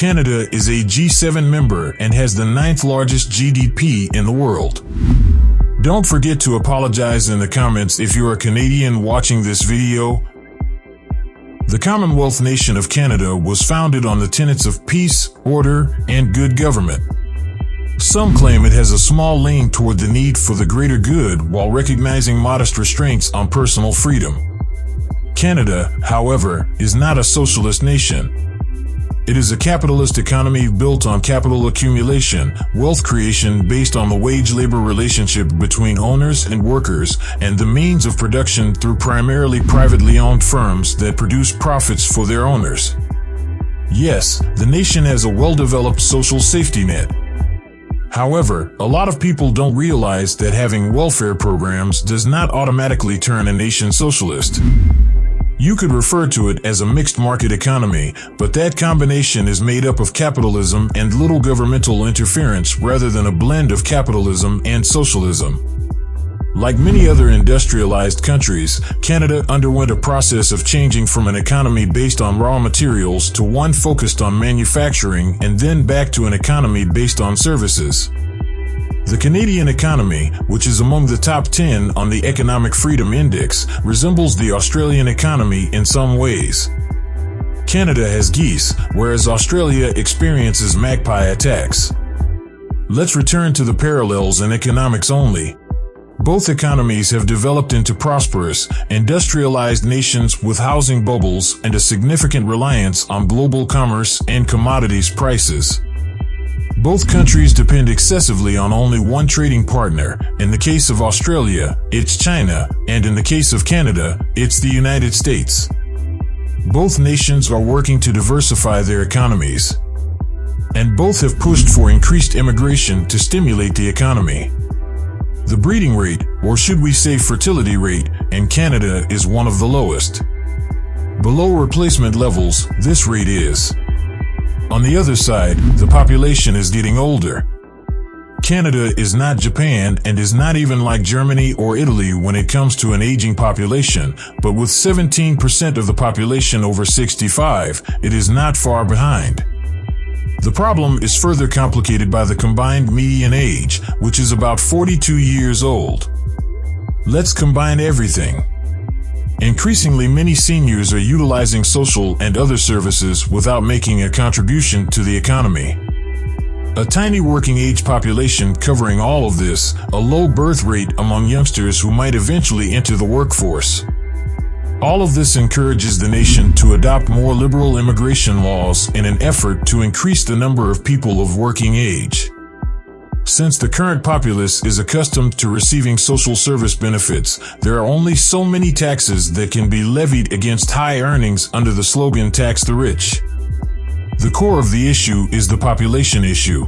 Canada is a G7 member and has the 9th largest GDP in the world. Don't forget to apologize in the comments if you're a Canadian watching this video. The Commonwealth Nation of Canada was founded on the tenets of peace, order, and good government. Some claim it has a small lean toward the need for the greater good while recognizing modest restraints on personal freedom. Canada, however, is not a socialist nation. It is a capitalist economy built on capital accumulation, wealth creation based on the wage-labor relationship between owners and workers, and the means of production through primarily privately owned firms that produce profits for their owners. Yes, the nation has a well-developed social safety net. However, a lot of people don't realize that having welfare programs does not automatically turn a nation socialist. You could refer to it as a mixed market economy, but that combination is made up of capitalism and little governmental interference rather than a blend of capitalism and socialism. Like many other industrialized countries, Canada underwent a process of changing from an economy based on raw materials to one focused on manufacturing and then back to an economy based on services. The Canadian economy, which is among the top 10 on the Economic Freedom Index, resembles the Australian economy in some ways. Canada has geese, whereas Australia experiences magpie attacks. Let's return to the parallels in economics only. Both economies have developed into prosperous, industrialized nations with housing bubbles and a significant reliance on global commerce and commodities prices. Both countries depend excessively on only one trading partner. In the case of Australia, it's China, and in the case of Canada, it's the United States. Both nations are working to diversify their economies, and both have pushed for increased immigration to stimulate the economy. The breeding rate, or should we say fertility rate, in Canada is one of the lowest. Below replacement levels, this rate is. On the other side, the population is getting older. Canada is not Japan and is not even like Germany or Italy when it comes to an aging population, but with 17% of the population over 65, it is not far behind. The problem is further complicated by the combined median age, which is about 42 years old. Let's combine everything. Increasingly, many seniors are utilizing social and other services without making a contribution to the economy. A tiny working age population covering all of this, a low birth rate among youngsters who might eventually enter the workforce. All of this encourages the nation to adopt more liberal immigration laws in an effort to increase the number of people of working age. Since the current populace is accustomed to receiving social service benefits, there are only so many taxes that can be levied against high earnings under the slogan "Tax the Rich." The core of the issue is the population issue.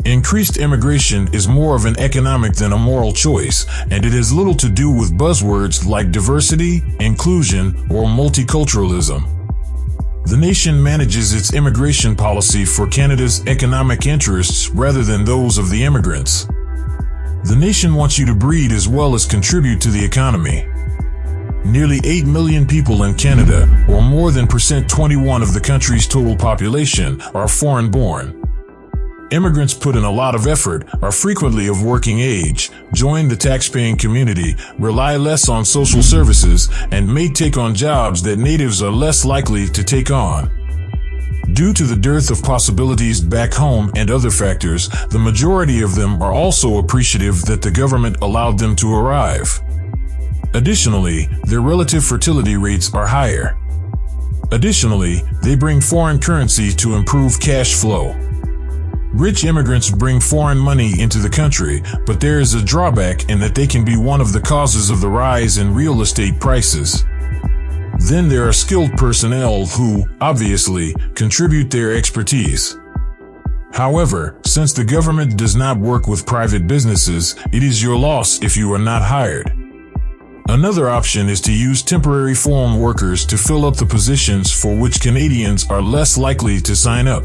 Increased immigration is more of an economic than a moral choice, and it has little to do with buzzwords like diversity, inclusion, or multiculturalism. The nation manages its immigration policy for Canada's economic interests rather than those of the immigrants. The nation wants you to breed as well as contribute to the economy. Nearly 8 million people in Canada, or more than 21% of the country's total population, are foreign-born. Immigrants put in a lot of effort, are frequently of working age, join the tax-paying community, rely less on social services, and may take on jobs that natives are less likely to take on. Due to the dearth of possibilities back home and other factors, the majority of them are also appreciative that the government allowed them to arrive. Additionally, their relative fertility rates are higher. Additionally, they bring foreign currency to improve cash flow. Rich immigrants bring foreign money into the country, but there is a drawback in that they can be one of the causes of the rise in real estate prices. Then there are skilled personnel who, obviously, contribute their expertise. However, since the government does not work with private businesses, it is your loss if you are not hired. Another option is to use temporary foreign workers to fill up the positions for which Canadians are less likely to sign up.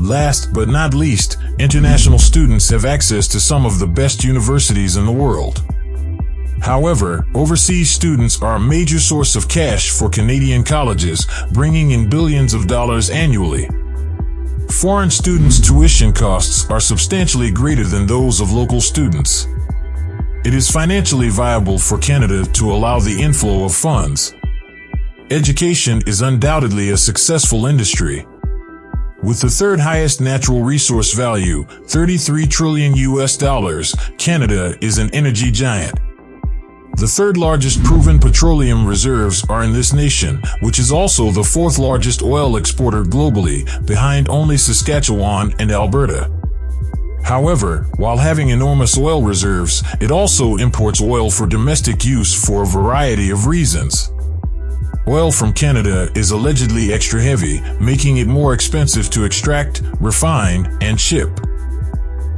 Last but not least, international students have access to some of the best universities in the world. However, overseas students are a major source of cash for Canadian colleges, bringing in billions of dollars annually. foreign students' tuition costs are substantially greater than those of local students. It is financially viable for Canada to allow the inflow of funds. Education is undoubtedly a successful industry. With the third highest natural resource value, $33 trillion, Canada is an energy giant. The third largest proven petroleum reserves are in this nation, which is also the fourth largest oil exporter globally, behind only Saskatchewan and Alberta. However, while having enormous oil reserves, it also imports oil for domestic use for a variety of reasons. Oil from Canada is allegedly extra heavy, making it more expensive to extract, refine, and ship.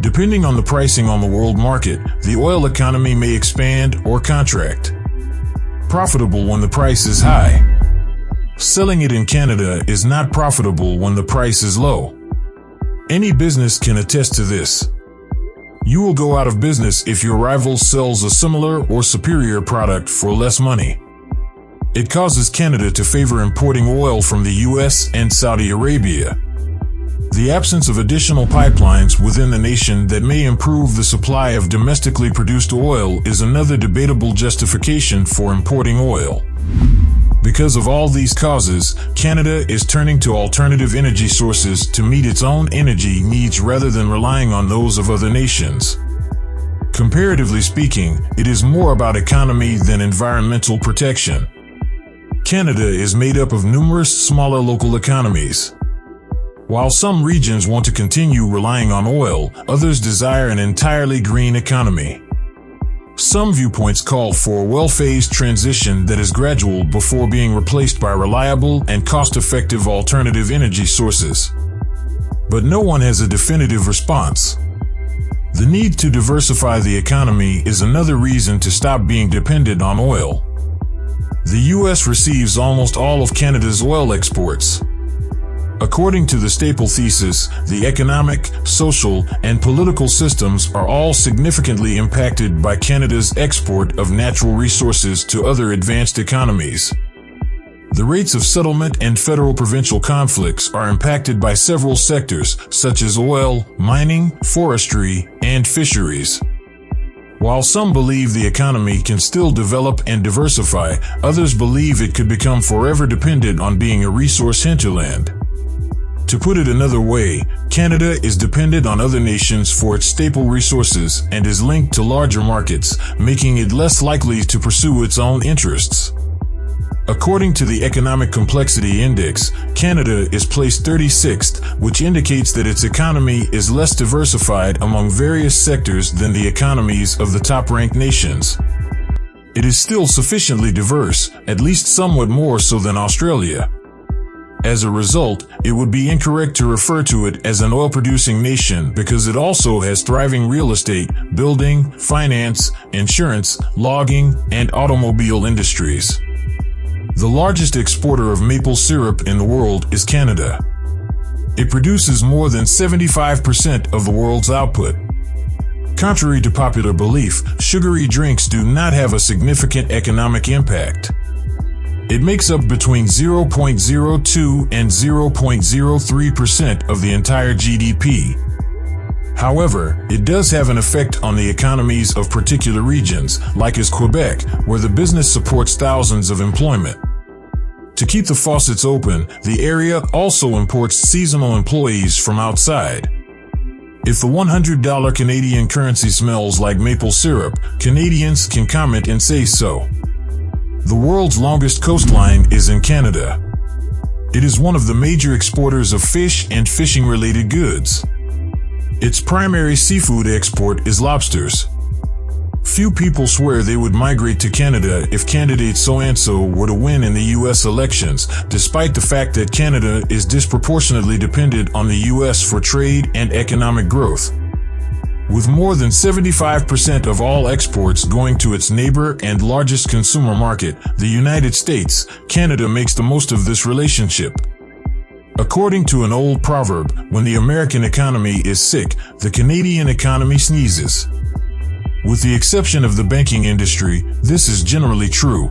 Depending on the pricing on the world market, the oil economy may expand or contract. Profitable when the price is high. Selling it in Canada is not profitable when the price is low. Any business can attest to this. You will go out of business if your rival sells a similar or superior product for less money. It causes Canada to favor importing oil from the US and Saudi Arabia. The absence of additional pipelines within the nation that may improve the supply of domestically produced oil is another debatable justification for importing oil. Because of all these causes, Canada is turning to alternative energy sources to meet its own energy needs rather than relying on those of other nations. Comparatively speaking, it is more about economy than environmental protection. Canada is made up of numerous smaller local economies. While some regions want to continue relying on oil, others desire an entirely green economy. Some viewpoints call for a well-phased transition that is gradual before being replaced by reliable and cost-effective alternative energy sources. But no one has a definitive response. The need to diversify the economy is another reason to stop being dependent on oil. The U.S. receives almost all of Canada's oil exports. According to the staple thesis, the economic, social, and political systems are all significantly impacted by Canada's export of natural resources to other advanced economies. The rates of settlement and federal-provincial conflicts are impacted by several sectors, such as oil, mining, forestry, and fisheries. While some believe the economy can still develop and diversify, others believe it could become forever dependent on being a resource hinterland. To put it another way, Canada is dependent on other nations for its staple resources and is linked to larger markets, making it less likely to pursue its own interests. According to the Economic Complexity Index, Canada is placed 36th, which indicates that its economy is less diversified among various sectors than the economies of the top-ranked nations. It is still sufficiently diverse, at least somewhat more so than Australia. As a result, it would be incorrect to refer to it as an oil-producing nation because it also has thriving real estate, building, finance, insurance, logging, and automobile industries. The largest exporter of maple syrup in the world is Canada. It produces more than 75% of the world's output. Contrary to popular belief, sugary drinks do not have a significant economic impact. It makes up between 0.02 and 0.03% of the entire GDP. However, it does have an effect on the economies of particular regions, like as Quebec, where the business supports thousands of employment. To keep the faucets open, the area also imports seasonal employees from outside. If the $100 Canadian currency smells like maple syrup, Canadians can comment and say so. The world's longest coastline is in Canada. It is one of the major exporters of fish and fishing-related goods. Its primary seafood export is lobsters. Few people swear they would migrate to Canada if candidate so-and-so were to win in the U.S. elections, despite the fact that Canada is disproportionately dependent on the U.S. for trade and economic growth. With more than 75% of all exports going to its neighbor and largest consumer market, the United States, Canada makes the most of this relationship. According to an old proverb, when the American economy is sick, the Canadian economy sneezes. With the exception of the banking industry, this is generally true.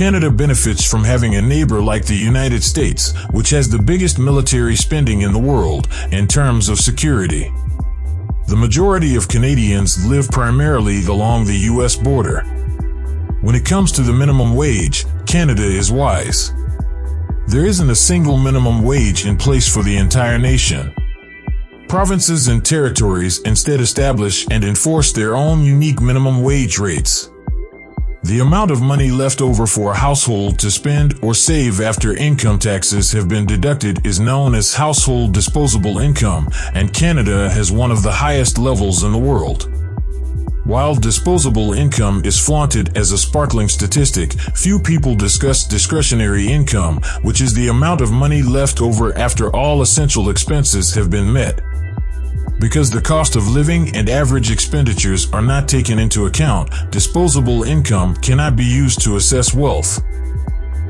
Canada benefits from having a neighbor like the United States, which has the biggest military spending in the world in terms of security. The majority of Canadians live primarily along the U.S. border. When it comes to the minimum wage, Canada is wise. There isn't a single minimum wage in place for the entire nation. Provinces and territories instead establish and enforce their own unique minimum wage rates. The amount of money left over for a household to spend or save after income taxes have been deducted is known as household disposable income, and Canada has one of the highest levels in the world. While disposable income is flaunted as a sparkling statistic, few people discuss discretionary income, which is the amount of money left over after all essential expenses have been met. Because the cost of living and average expenditures are not taken into account, disposable income cannot be used to assess wealth.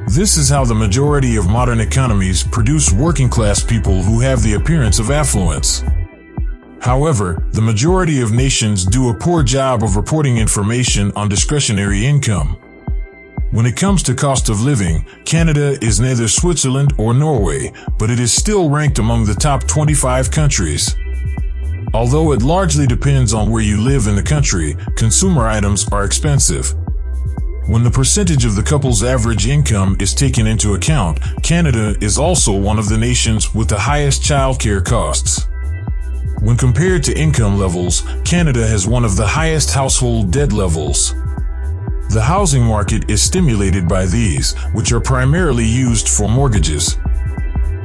This is how the majority of modern economies produce working-class people who have the appearance of affluence. However, the majority of nations do a poor job of reporting information on discretionary income. When it comes to cost of living, Canada is neither Switzerland or Norway, but it is still ranked among the top 25 countries. Although it largely depends on where you live in the country, consumer items are expensive. When the percentage of the couple's average income is taken into account, Canada is also one of the nations with the highest childcare costs. When compared to income levels, Canada has one of the highest household debt levels. The housing market is stimulated by these, which are primarily used for mortgages.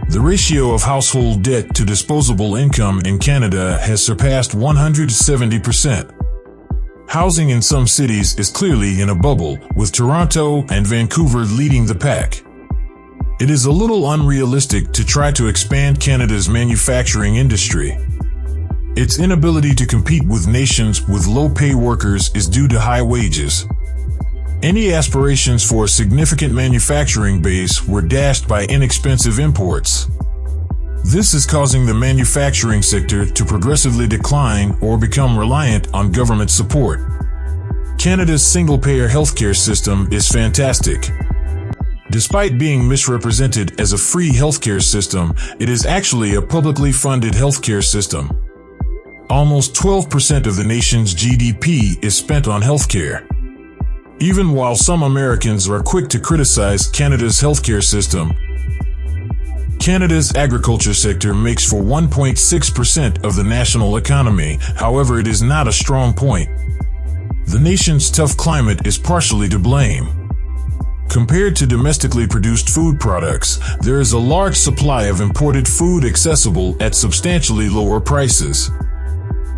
The ratio of household debt to disposable income in Canada has surpassed 170%. Housing in some cities is clearly in a bubble, with Toronto and Vancouver leading the pack. It is a little unrealistic to try to expand Canada's manufacturing industry. Its inability to compete with nations with low-pay workers is due to high wages. Any aspirations for a significant manufacturing base were dashed by inexpensive imports. This is causing the manufacturing sector to progressively decline or become reliant on government support. Canada's single-payer healthcare system is fantastic. Despite being misrepresented as a free healthcare system, it is actually a publicly funded healthcare system. Almost 12% of the nation's GDP is spent on healthcare. Even while some Americans are quick to criticize Canada's healthcare system, Canada's agriculture sector makes for 1.6% of the national economy. However, it is not a strong point. The nation's tough climate is partially to blame. Compared to domestically produced food products, there is a large supply of imported food accessible at substantially lower prices.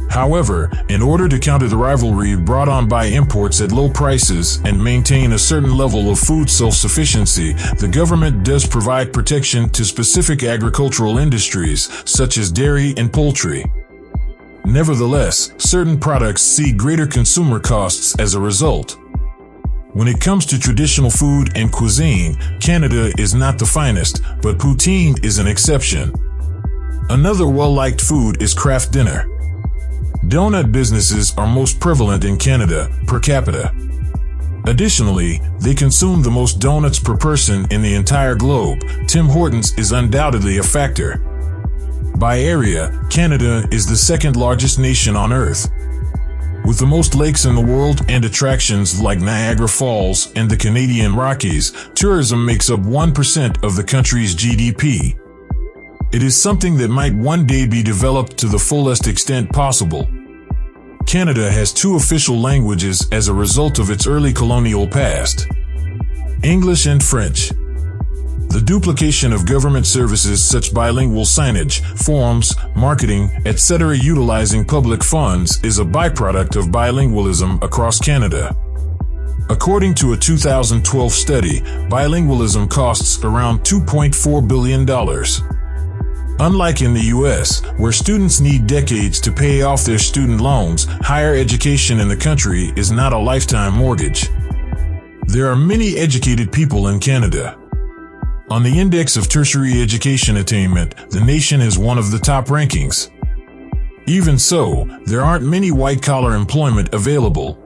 However, in order to counter the rivalry brought on by imports at low prices and maintain a certain level of food self-sufficiency, the government does provide protection to specific agricultural industries, such as dairy and poultry. Nevertheless, certain products see greater consumer costs as a result. When it comes to traditional food and cuisine, Canada is not the finest, but poutine is an exception. Another well-liked food is craft dinner. Donut businesses are most prevalent in Canada, per capita. Additionally, they consume the most donuts per person in the entire globe. Tim Hortons is undoubtedly a factor. By area, Canada is the second largest nation on Earth. With the most lakes in the world and attractions like Niagara Falls and the Canadian Rockies, tourism makes up 1% of the country's GDP. It is something that might one day be developed to the fullest extent possible. Canada has 2 official languages as a result of its early colonial past: English and French. The duplication of government services such bilingual signage, forms, marketing, etc. utilizing public funds is a byproduct of bilingualism across Canada. According to a 2012 study, bilingualism costs around $2.4 billion. Unlike in the US, where students need decades to pay off their student loans, higher education in the country is not a lifetime mortgage. There are many educated people in Canada. On the Index of Tertiary Education Attainment, the nation has one of the top rankings. Even so, there aren't many white-collar employment available.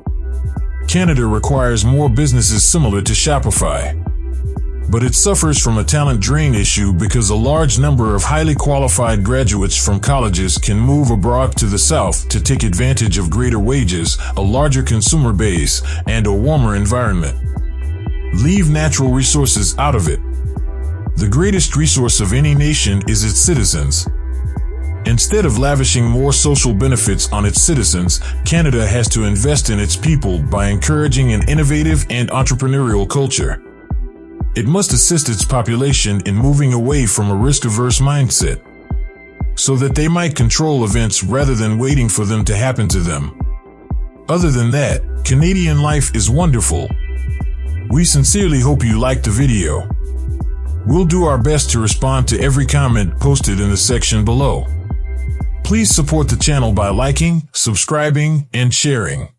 Canada requires more businesses similar to Shopify. But it suffers from a talent drain issue because a large number of highly qualified graduates from colleges can move abroad to the South to take advantage of greater wages, a larger consumer base, and a warmer environment. Leave natural resources out of it. The greatest resource of any nation is its citizens. Instead of lavishing more social benefits on its citizens, Canada has to invest in its people by encouraging an innovative and entrepreneurial culture. It must assist its population in moving away from a risk-averse mindset, so that they might control events rather than waiting for them to happen to them. Other than that, Canadian life is wonderful. We sincerely hope you liked the video. We'll do our best to respond to every comment posted in the section below. Please support the channel by liking, subscribing, and sharing.